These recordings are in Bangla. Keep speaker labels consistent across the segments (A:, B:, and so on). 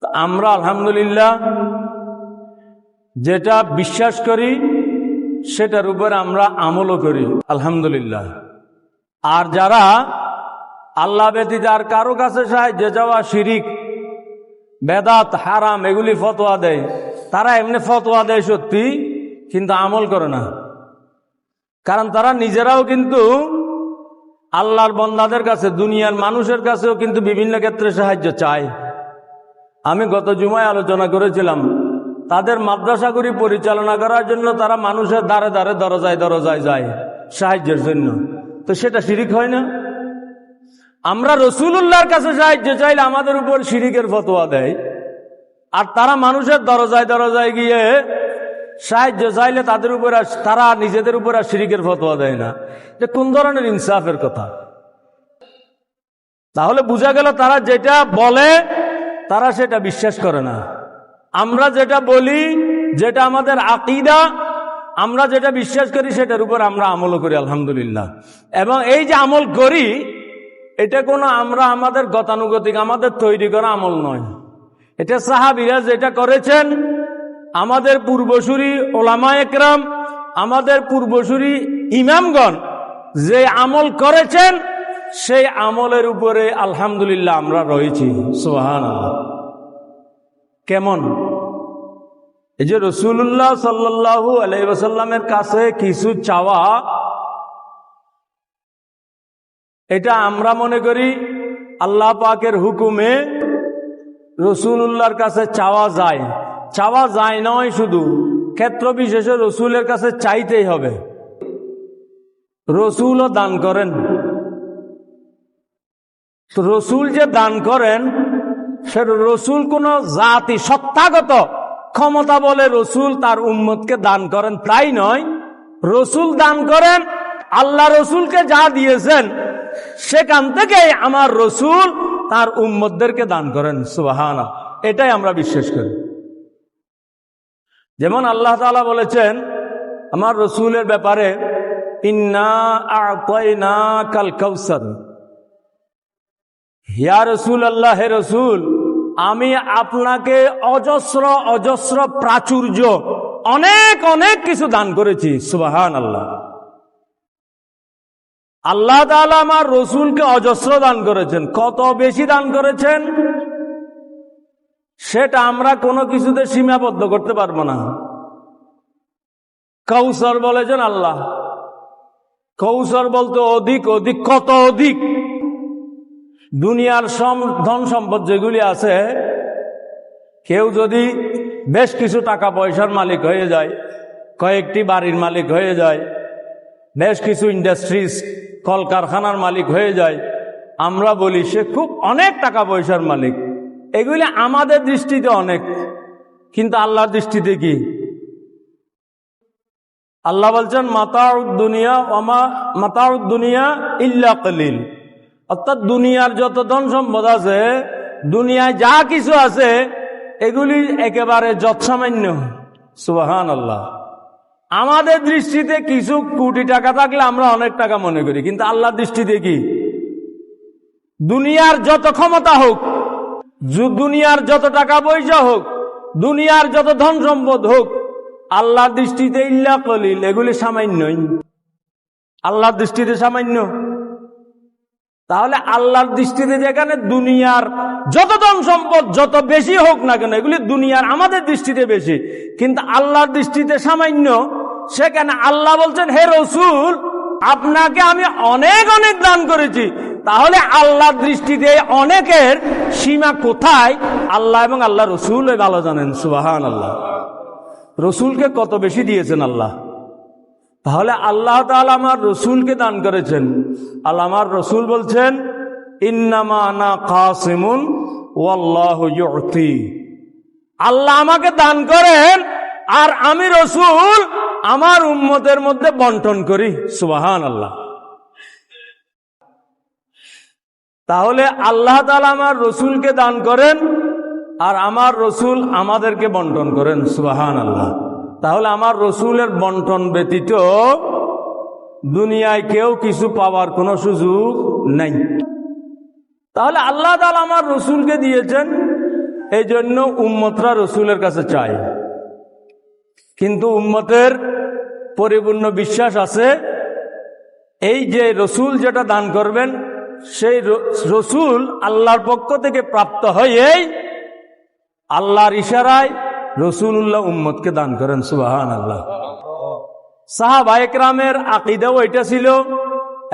A: আমরা আলহামদুলিল্লাহ যেটা বিশ্বাস করি সেটার উপর আমরা আমলও করি আলহামদুলিল্লাহ। আর যারা আল্লাহ ব্যতীত আর কারো কাছে সাহায্য চাওয়া, শিরিক, বেদাত, হারাম এগুলি ফতোয়া দেয়, তারা এমনি ফতোয়া দেয় সত্যি, কিন্তু আমল করে না। কারণ তারা নিজেরাও কিন্তু আল্লাহর বন্দাদের কাছে, দুনিয়ার মানুষের কাছেও কিন্তু বিভিন্ন ক্ষেত্রে সাহায্য চায়। আমি গত জুমায় আলোচনা করেছিলাম, তাদের মাদ্রাসাগুলি পরিচালনা করার জন্য তারা মানুষের দ্বারে দ্বারে, দরজায় দরজায় যায় সাহায্যের জন্য। তো সেটা শিরিক হয় না? আমরা রাসূলুল্লাহর কাছে সাহায্য চাইলে আমাদের উপর শিরিকের ফতোয়া দেয়, আর তারা মানুষের দরজায় দরজায় গিয়ে সাহায্য চাইলে তাদের উপর, তারা নিজেদের উপর আর শিরিকের ফতোয়া দেয় না। যে কোন ধরনের ইনসাফের কথা? তাহলে বোঝা গেল তারা যেটা বলে তারা সেটা বিশ্বাস করে না। আমরা যেটা বলি, যেটা আমাদের আকীদা, আমরা যেটা বিশ্বাস করি সেটার উপর আমরা আমল করি আলহামদুলিল্লাহ। এবং এই যে আমল করি, এটা কোনো আমরা আমাদের গতানুগতিক, আমাদের তৈরি করা আমল নয়। এটা সাহাবীরা যেটা করেছেন, আমাদের পূর্বসূরি ওলামায়ে কেরাম, আমাদের পূর্বসূরি ইমামগণ যে আমল করেছেন, সেই আমলের উপরে আলহামদুলিল্লাহ আমরা রয়েছি। সুবহানাল্লাহ। কেমন? এই যে রাসূলুল্লাহ সাল্লাল্লাহু আলাইহি ওয়াসাল্লামের কাছে কিছু চাওয়া, এটা আমরা মনে করি আল্লাহ পাকের হুকুমে রাসূলুল্লাহর কাছে চাওয়া যায়। চাওয়া যায় নয়, শুধু ক্ষেত্র বিশেষে রাসূলের কাছে চাইতেই হবে। রাসূলও দান করেন। তো রাসূল যে দান করেন, সে রাসূল কোন জাতি সত্তাগত ক্ষমতা বলে রাসূল তার উম্মতকে দান করেন তাই নয়। রাসূল দান করেন, আল্লাহ রাসূলকে যা দিয়েছেন সেখান থেকে আমার রাসূল তার উম্মতদেরকে দান করেন। সুবহানাল্লাহ। এটাই আমরা বিশ্বাস করি। যেমন আল্লাহ তাআলা বলেছেন আমার রাসূলের ব্যাপারে, ইন্না আ'তাইনাকাল কাউসার, ইয়া রাসূলুল্লাহ, হে রাসূল, আমি আপনাকে অজস্র অজস্র প্রাচুর্য, অনেক অনেক কিছু দান করেছি। সুবহানাল্লাহ। আল্লাহ তাআলা আমার রাসূলকে অজস্র দান করেছেন। কত বেশি দান করেছেন সেটা আমরা কোনো কিছুতে সীমাবদ্ধ করতে পারবো না। কাউসার বলেছেন আল্লাহ। কাউসার বলতে অধিক অধিক, কত অধিক। দুনিয়ার ধন সম্পদ যেগুলি আছে, কেউ যদি বেশ কিছু টাকা পয়সার মালিক হয়ে যায়, কয়েকটি বাড়ির মালিক হয়ে যায়, বেশ কিছু ইন্ডাস্ট্রিজ, কলকারখানার মালিক হয়ে যায়, আমরা বলি সে খুব অনেক টাকা পয়সার মালিক। এগুলি আমাদের দৃষ্টিতে অনেক, কিন্তু আল্লাহর দৃষ্টিতে কি? আল্লাহ বলছেন মাতাউদ দুনিয়া ইল্লা কলিল। অর্থাৎ দুনিয়ার যত ধন সম্পদ আছে, দুনিয়ায় যা কিছু আছে, এগুলি একেবারে যৎসামান্য। সুবহানাল্লাহ। আমাদের দৃষ্টিতে কিছু কোটি টাকা থাকলে আমরা অনেক টাকা মনে করি, কিন্তু আল্লাহর দৃষ্টিতে কি? দুনিয়ার যত ক্ষমতা হোক, দুনিয়ার যত টাকা পয়সা হোক, দুনিয়ার যত ধন সম্পদ হোক, আল্লাহর দৃষ্টিতে ইল্লা কলিল, এগুলি সামান্যই। আল্লাহর দৃষ্টিতে সামান্য। তাহলে আল্লাহর দৃষ্টিতে যেখানে দুনিয়ার যত ধন সম্পদ যত বেশি হোক না কেন, এগুলি দুনিয়ার আমাদের দৃষ্টিতে বেশি, কিন্তু আল্লাহর দৃষ্টিতে সামান্য, সেখানে আল্লাহ বলছেন হে রাসূল, আপনাকে আমি অনেক অনেক দান করেছি। তাহলে আল্লাহর দৃষ্টিতে অনেকের সীমা কোথায়, আল্লাহ এবং আল্লাহ রাসূল ভালো জানেন। সুবহানাল্লাহ। রাসূলকে কত বেশি দিয়েছেন আল্লাহ। তাহলে আল্লাহ তাআলা আমার রাসূলকে দান করেছেন। আল্লাহ আমার রাসূল বলছেন ইন্নামা আনা কাসিমুন ওয়াল্লাহু ইউতি। আল্লাহ আমাকে দান করেন, আর আমি রাসূল আমার উম্মতের মধ্যে বন্টন করি। সুবহানাল্লাহ। তাহলে আল্লাহ তাআলা আমার রাসূলকে দান করেন, আর আমার রাসূল আমাদেরকে বন্টন করেন। সুবহানাল্লাহ। তাহলে আমার রাসূলের বন্টন ব্যতীত দুনিয়ায় কেউ কিছু পাওয়ার কোনো সুযোগ নাই। তাহলে আল্লাহ তাআলা আমার রাসূলকে দিয়েছেন, এই জন্য উম্মতরা রসুলের কাছে চায়। কিন্তু উম্মতের পরিপূর্ণ বিশ্বাস আছে এই যে রসুল যেটা দান করবেন সেই রসুল আল্লাহর পক্ষ থেকে প্রাপ্ত হয়েই আল্লাহর ইশারায় রসুল্লাহ উম্মতকে দান করেন। সুবহানাল্লাহ। সাহাবায়ে কেরামের আকীদাও এটা ছিল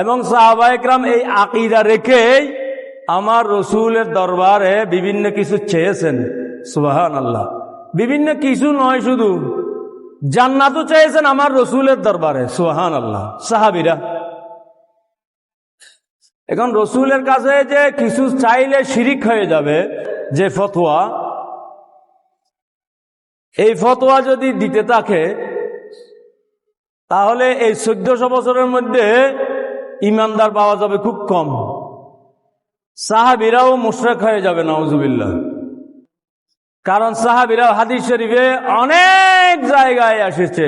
A: এবং সাহাবায়ে কেরাম এই আকীদা রেখেই আমার রসুলের দরবারে বিভিন্ন কিছু চেয়েছেন। সুবহানাল্লাহ। বিভিন্ন কিছু নয়, শুধু জান্নাতও চেয়েছেন আমার রসুলের দরবারে। সুবহানাল্লাহ। সাহাবীরা এখন রসুলের কাছে যে কিছু চাইলে শিরিক হয়ে যাবে, যে ফতোয়া, এই ফতোয়া যদি দিতে থাকে তাহলে এই 1400 বছরের মধ্যে ইমানদার পাওয়া যাবে খুব কম। সাহাবীরাও মুশরিক হয়ে যাবে, নাউজুবিল্লাহ। কারণ সাহাবীরাও হাদিস শরীফে অনেক জায়গায় এসেছে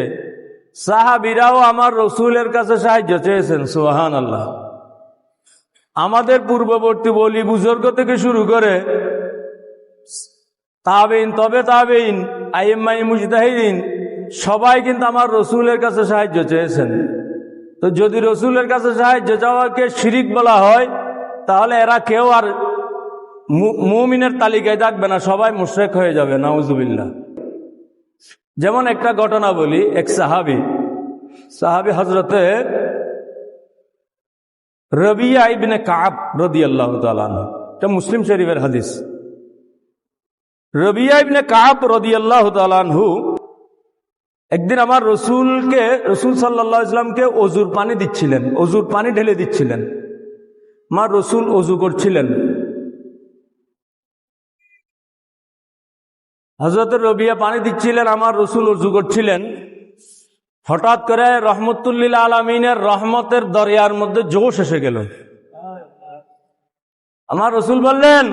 A: সাহাবীরাও আমার রসুলের কাছে সাহায্য চেয়েছেন। সুবহানাল্লাহ। আমাদের পূর্ববর্তী বলি বুজুর্গ থেকে শুরু করে তাবেঈন, তবে তাবেঈন, আইম্মায়ে মুজতাহিদিন সবাই কিন্তু আমার রসুলের কাছে সাহায্য চেয়েছেন। তো যদি রসুলের কাছে সাহায্য চাওয়াকে শিরিক বলা হয় তাহলে এরা কেউ আর মুমিনের তালিকায় থাকবে না, সবাই মুশরিক হয়ে যাবে, নাউজুবিল্লাহ। যেমন একটা ঘটনা বলি, এক সাহাবী হযরতে রবিয়া ইবনে কাব রাদিয়াল্লাহু তাআলা আনহু, এটা মুসলিম শরীফের হাদিস। রবিয়া ইবনে কাব রাদিয়াল্লাহু তাআলা আনহু একদিন আমার রসুল সাল্লাল্লাহু আলাইহি ওয়াসাল্লামকে ওযুর পানি দিচ্ছিলেন, ওযুর পানি ঢেলে দিচ্ছিলেন। আমার রসুল ওযু করছিলেন। হযরত রবিয়া পানি দিচ্ছিলেন, আমার রসুল ওযু করছিলেন। হঠাৎ করে রহমতুল লিল আলামিনের রহমতের দরিয়ার মধ্যে জোশ এসে গেল। আমার রসুল বললেন,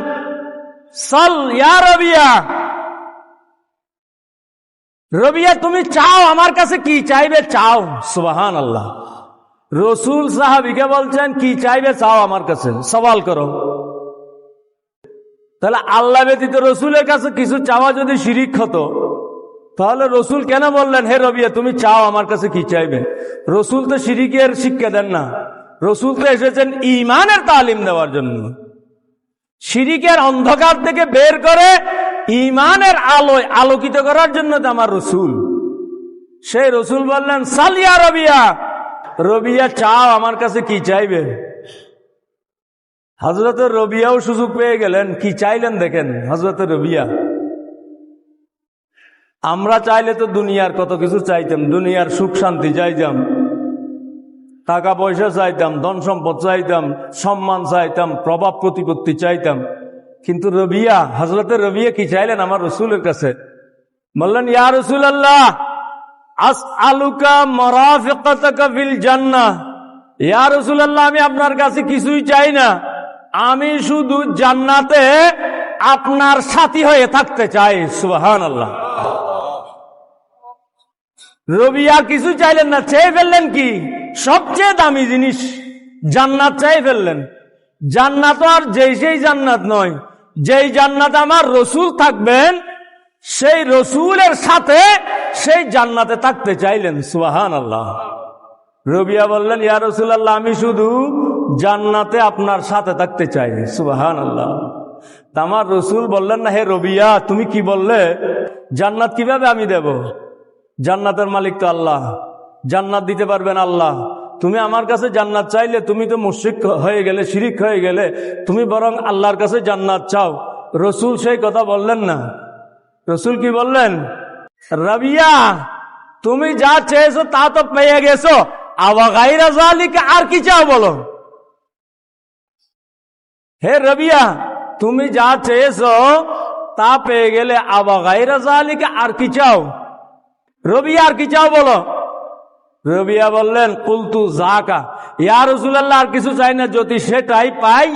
A: সাল ইয়া রবিয়া, রবিয়া তুমি চাও, আমার কাছে কি চাইবে চাও। সুবহানাল্লাহ। রসুল সাহাবীকে বলছেন কি চাইবে চাও, আমার কাছে সওয়াল করো। তাহলে আল্লাহ ব্যতীত রসুলের কাছে কিছু চাওয়া যদি শিরিক হতো তাহলে রসুল কেন বললেন হে রবিয়া তুমি চাও, আমার কাছে কি চাইবে? রসুল তো শিরিকের শিক্ষা দেন না, রসুল তো এসেছেন ঈমানের তালিম দেওয়ার জন্য। শিরিকের অন্ধকার থেকে বের করে ঈমানের আলোয় আলোকিত করার জন্য তো আমার রসুল। সেই রসুল বললেন সালিয়া রবিয়া, রবিয়া চাও, আমার কাছে কি চাইবে? হযরত রবিয়াও সুযোগ পেয়ে গেলেন, কি চাইলেন দেখেন হযরত রবিয়া। আমরা চাইলে তো দুনিয়ার কত কিছু চাইতাম, দুনিয়ার সুখ শান্তি চাইতাম, টাকা পয়সা চাইতাম, ধন সম্পদ চাইতাম, সম্মান চাইতাম, প্রভাব প্রতিপত্তি চাইতাম। কিন্তু রবিয়া, হযরতে রবিয়া কি চাইলেন আমার রসুলের কাছে? বললেন ইয়া রাসূলুল্লাহ আসআলুকা মারাফিকাতাকা ফিল জান্নাহ। ইয়া রাসূলুল্লাহ আমি আপনার কাছে কিছুই চাই না, আমি শুধু জান্নাতে আপনার সাথী হয়ে থাকতে চাই। সুবহানাল্লাহ। রবিয়া কিছু চাইলেন না, চেয়ে ফেললেন কি? সবচেয়ে দামি জিনিস জান্নাত চেয়ে ফেললেন। জান্নাত আর যেই জান্নাত নয়, যেই জান্নাতে আমার রসুল থাকবেন সেই রসুলের সাথে সেই জান্নাতে থাকতে চাইলেন। সুবহানাল্লাহ। রবিয়া বললেন ইয়া রাসূলুল্লাহ আমি শুধু জান্নাতে আপনার সাথে থাকতে চাই। সুবহানাল্লাহ। আমার রসুল বললেন না হে রবিয়া তুমি কি বললে, জান্নাত কিভাবে আমি দেব? জান্নাতের মালিক তো আল্লাহ, জান্নাত দিতে পারবেন আল্লাহ। তুমি আমার কাছে জান্নাত চাইলে তুমি তো মুশরিক হয়ে গেলে, শিরিক হয়ে গেলে, তুমি বরং আল্লাহর কাছে জান্নাত চাও। রসুল সেই কথা বললেন না। রসুল কি বললেন? রবিয়া তুমি যা চেয়েছো তা তো পেয়ে গেছো, আওয়া গায়রা যালিকা, আর কি চাও বলো। হে রবিয়া তুমি যা চেয়েছো তা পেয়ে গেলে, আওয়া গায়রা যালিকা, আর কি চাও? রবিয়া আর কি চাও বলো। রবিয়া বললেন কুলতু যাকা, ইয়া রাসূলুল্লাহ আর কিছু চাই না, যদি সেটাই পাই,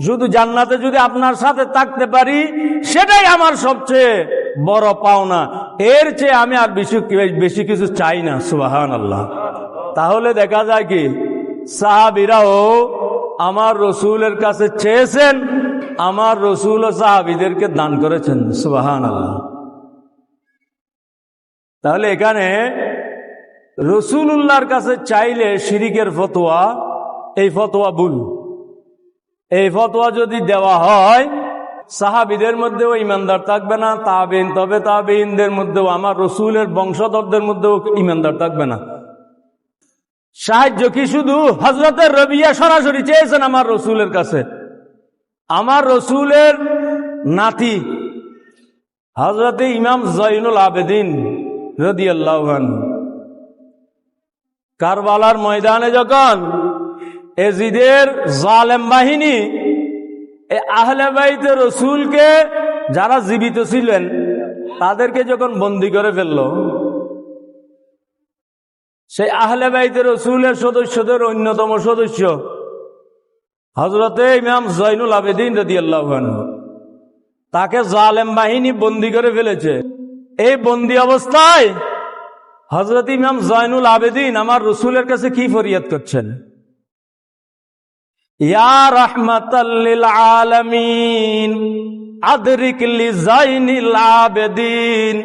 A: শুধু জান্নাতে যদি আপনার সাথে থাকতে পারি সেটাই আমার সবচেয়ে বড় পাওনা, এর চেয়ে আমি আর বেশি কিছু চাই না। সুবহানাল্লাহ। তাহলে দেখা যায় কি সাহাবীরাও আমার রসুলের কাছে চেয়েছেন আমার রসুল ও সাহাবীদেরকে দান করেছেন। সুবহানাল্লাহ। তাহলে এখানে রসুলুল্লাহর কাছে চাইলে শিরিকের ফতোয়া, এই ফতোয়া ভুল। এই ফতোয়া যদি দেওয়া হয়, সাহাবীদের মধ্যেও ইমানদার থাকবে না, তাবেইন, তবে তাবেইনদের মধ্যেও, আমার রসুলের বংশধরদের মধ্যেও ইমানদার থাকবে না। সাহায্য কি শুধু হযরতের রবিয়া সরাসরি চেয়েছেন আমার রসুলের কাছে? আমার রসুলের নাতি হযরতে ইমাম জয়নুল আবেদিন রাদিয়াল্লাহু আনহু কারবালার ময়দানে যখন এজিদের জালেম বাহিনী আহলে বাইতে রসুলকে, যারা জীবিত ছিলেন তাদেরকে যখন বন্দী করে ফেলল, সেই আহলে বাইতে রসুলের সদস্যদের অন্যতম সদস্য হযরতে ইমাম জয়নুল আবেদিন রাদিয়াল্লাহু আনহু, তাকে জালেম বাহিনী বন্দী করে ফেলেছে। এই বন্দী অবস্থায় হযরত ইমাম জয়নুল আবেদিন আমার রসুলের কাছে কি ফরিয়াদ করছেন? ইয়া রাহমাতাল লিল আলামিন আদরিক লি জাইনিল আবেদিন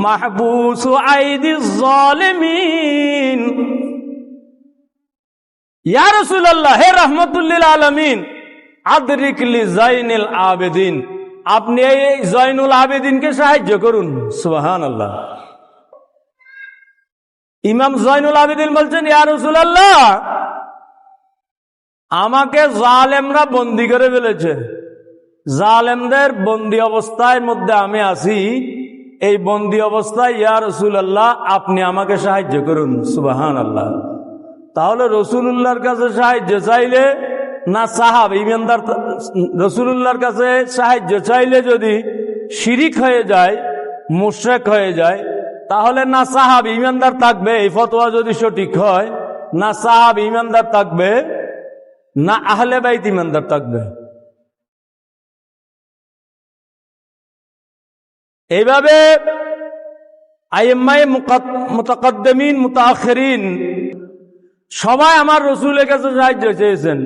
A: মাহবুসু আইদিজ জালিমিন। ইয়া রাসূলুল্লাহ, হে রাহমাতুল লিল আলামিন, আদরিক লি জাইনিল আবেদিন, আপনি এই জয়নুল আবেদিনকে সাহায্য করুন। সুবহানাল্লাহ। ইমাম জয়নুল আবেদিন বলছেন, ইয়া রাসূলুল্লাহ, আমাকে জালেমরা বন্দী করে ফেলেছে, জালেমদের বন্দী অবস্থায় মধ্যে আমি আছি, এই বন্দী অবস্থায় ইয়া রাসূলুল্লাহ আপনি আমাকে সাহায্য করুন। সুবহানাল্লাহ। তাহলে রসুলুল্লাহর কাছে সাহায্য চাইলে না সাহাবী ইমানদার, রসুলুল্লাহর কাছে সাহায্য চাইলে যদি শিরিক হয়ে যায়, মুশরিক হয়ে যায়, তাহলে না সাহাবী ইমানদার থাকবে, এই ফতোয়া যদি সঠিক হয়, না সাহাবী ইমানদার থাকবে, না আহলে বাইত ইমানদার থাকবে। এইভাবে আইম্মায়ে মুতাকাদ্দিমিন মুতাআখিরিন সবাই আমার রসুলের কাছে সাহায্য চেয়েছেন।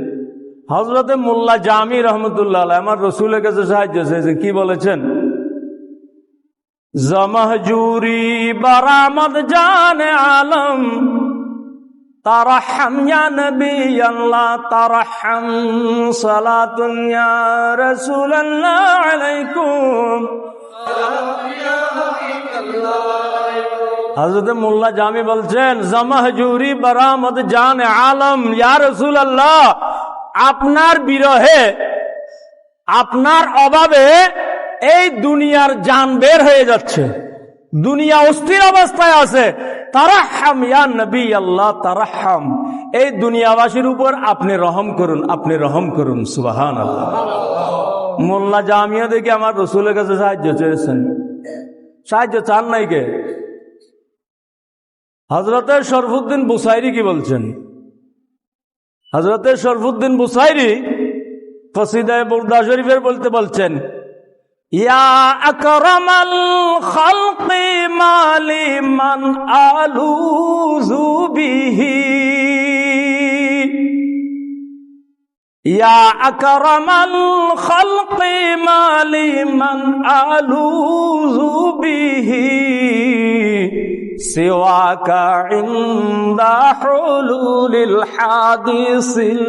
A: হযরতে মোল্লা জামি রহমতুল্লাহ আলাইহি আমার রসুলের কাছে সাহায্য চেয়েছেন। কি বলেছেন? জমহজুরি বারামদ জানে আলম তারহাম ইয়া নবী আল্লাহ তারহাম সালাতুন ইয়া রাসূলুল্লাহ আলাইকুম। হযরত মোল্লা জামি বলছেন, জমহজুরি বারামদ জানে আলম, ইয়া রাসূলুল্লাহ, আপনার বিরহে, আপনার অভাবে এই দুনিয়ার জান বের হয়ে যাচ্ছে, দুনিয়া অস্থির অবস্থায় আছে। তারহাম ইয়া নবী আল্লাহ তারহাম, এই দুনিয়াবাসীর উপর আপনি রহম করুন, আপনি রহম করুন। সুবহানাল্লাহ। মোল্লা জামিয়া দেখে আমার রসুলের কাছে সাহায্য চেয়েছেন। সাহায্য চান নাই কে? হযরতে শরফুদ্দিন বুসাইরি কি বলছেন? হযরতে শরফুদ্দিন বুসাইরি কসিদায়ে বুরদা শরীফের বলছেন, ইয়া আকরামাল খালকি মালি মান আলুযু বিহি, ইয়া আকরামাল খালকি মালি মান আলুযু বিহি সিওয়াকা ইনদা হুলুলিল হাদিসিল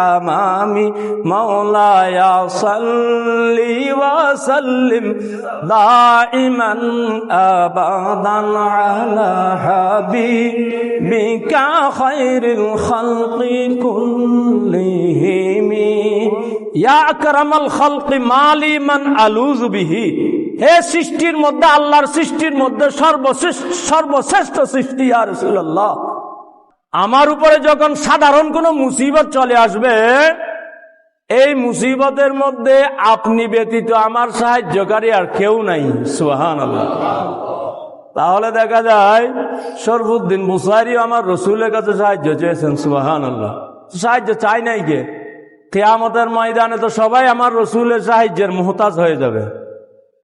A: আমামি মাওলায়া সাল্লি ওয়া সাল্লিম দাইমান আবাদান আলা হাবিবিকা খায়রিল খালকি কুল্লিহিম। ইয়া আকরামাল খালকি মালি মান আলুযু বিহি, হে সৃষ্টির মধ্যে, আল্লাহর সৃষ্টির মধ্যে সর্বশ্রেষ্ঠ সৃষ্টি ইয়া রাসূলুল্লাহ, আমার উপরে যখন সাধারণ কোনো মুসিবত চলে আসবে, এই মুসিবতের মধ্যে আপনি ব্যতীত আমার সাহায্যকারী আর কেউ নাই। সুবহানাল্লাহ। তাহলে দেখা যায় শরফুদ্দিন বুসাইরি আমার রসুলের কাছে সাহায্য চেয়েছেন। সুবহানাল্লাহ। সাহায্য চাই নাই কে? কিয়ামতের ময়দানে তো সবাই আমার রসুলের সাহায্যের মুহতাজ হয়ে যাবে।